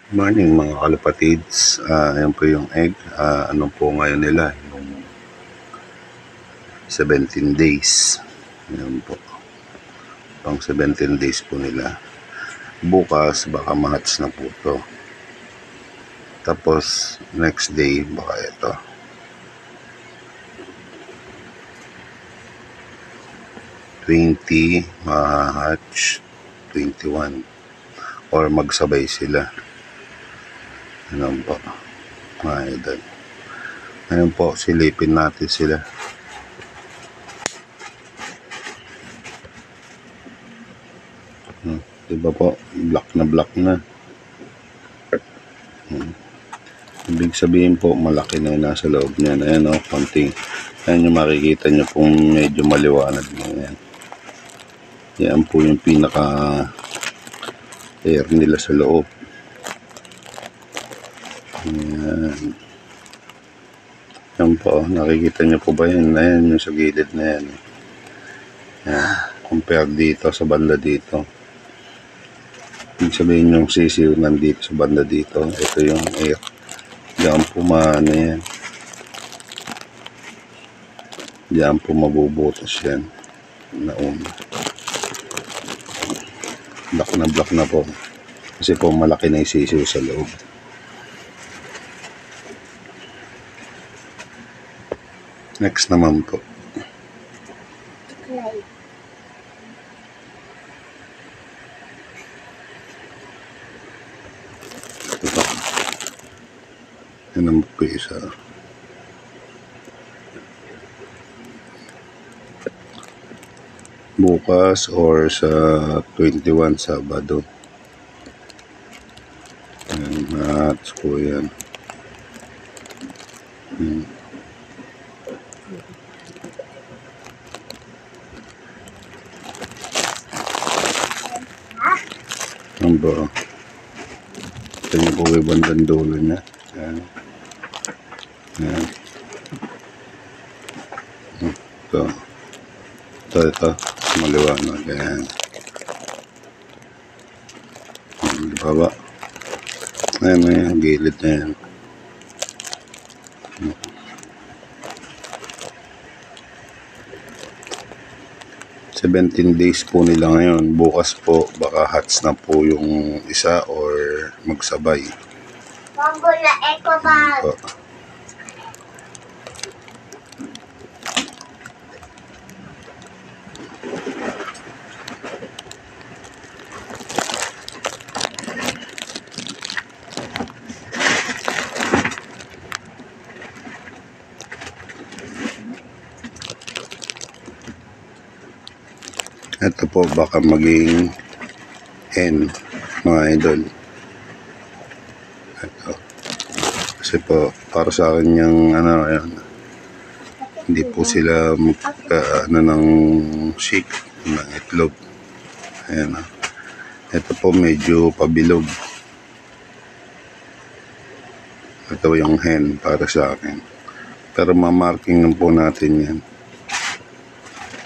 Morning mga kalapatids, ayan po yung egg, ano po ngayon nila, yung 17 days, ayan po, pang 17 days po nila. Bukas baka ma-hatch na po to, tapos next day baka ito, 20 ma-hatch, 21, or magsabay sila. Ayan po mga idol. Ngayon po silipin natin sila. Diba po, black na ibig sabihin po malaki na yung nasa loob niyan. Ayan o, konting, ayan yung makikita nyo pong medyo maliwanag na yan. Yan po yung pinaka air nila sa loob. Ayan. Yan po, nakikita nyo po ba yan? Ayan yung sa gilid na yan. Ayan, compare dito sa banda dito. Ibig sabihin yung sisiw nandito sa banda dito. Ito yung air. Diyan po maano yan. Diyan po mabubutas yan. Nauna. Black na po. Kasi po malaki na yung sisiw sa loob. Next naman po. Ito. Yan ang po isa. Bukas or sa 21 Sabado. Ayan, match po yan. Ang ba? Ito niyo po yung bandang dulo niya. Ayan. Ayan. Ito. Maliwanag. Ayan. Baba. Ayan, gilid na yan. Days po nila ngayon. Bukas po baka hatch na po yung isa or magsabay. Mambo na eco bag. Ito po baka maging hen mga idol. Ito. Kasi po para sa akin yung ayan, hindi po sila ng shake ng itlog. Ayan. Ito po medyo pabilog. Ito yung hen para sa akin. Pero mamarking lang po natin yan.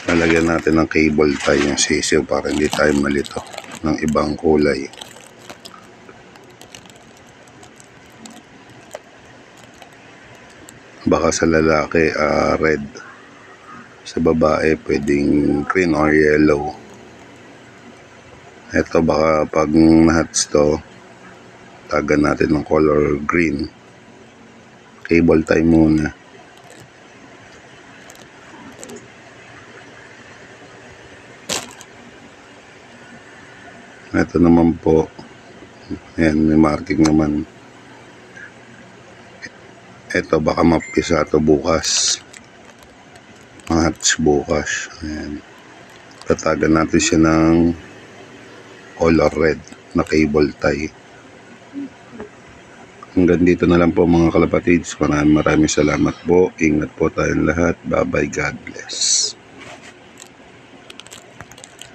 Lalagyan natin ng cable tie yung sisiw para hindi tayo malito ng ibang kulay. Baka sa lalaki red, sa babae pwedeng green or yellow. Ito baka pag na-hatch to, tagan natin ng color green. Cable tie muna. Ito naman po, ayan, may marking naman. Ito baka mapisa ito bukas. Hatch bukas. Ayan. Tatagan natin siya ng color red na cable tie. Hanggang dito na lang po mga kalapatids. Maraming salamat po. Ingat po tayong lahat. Bye bye. God bless.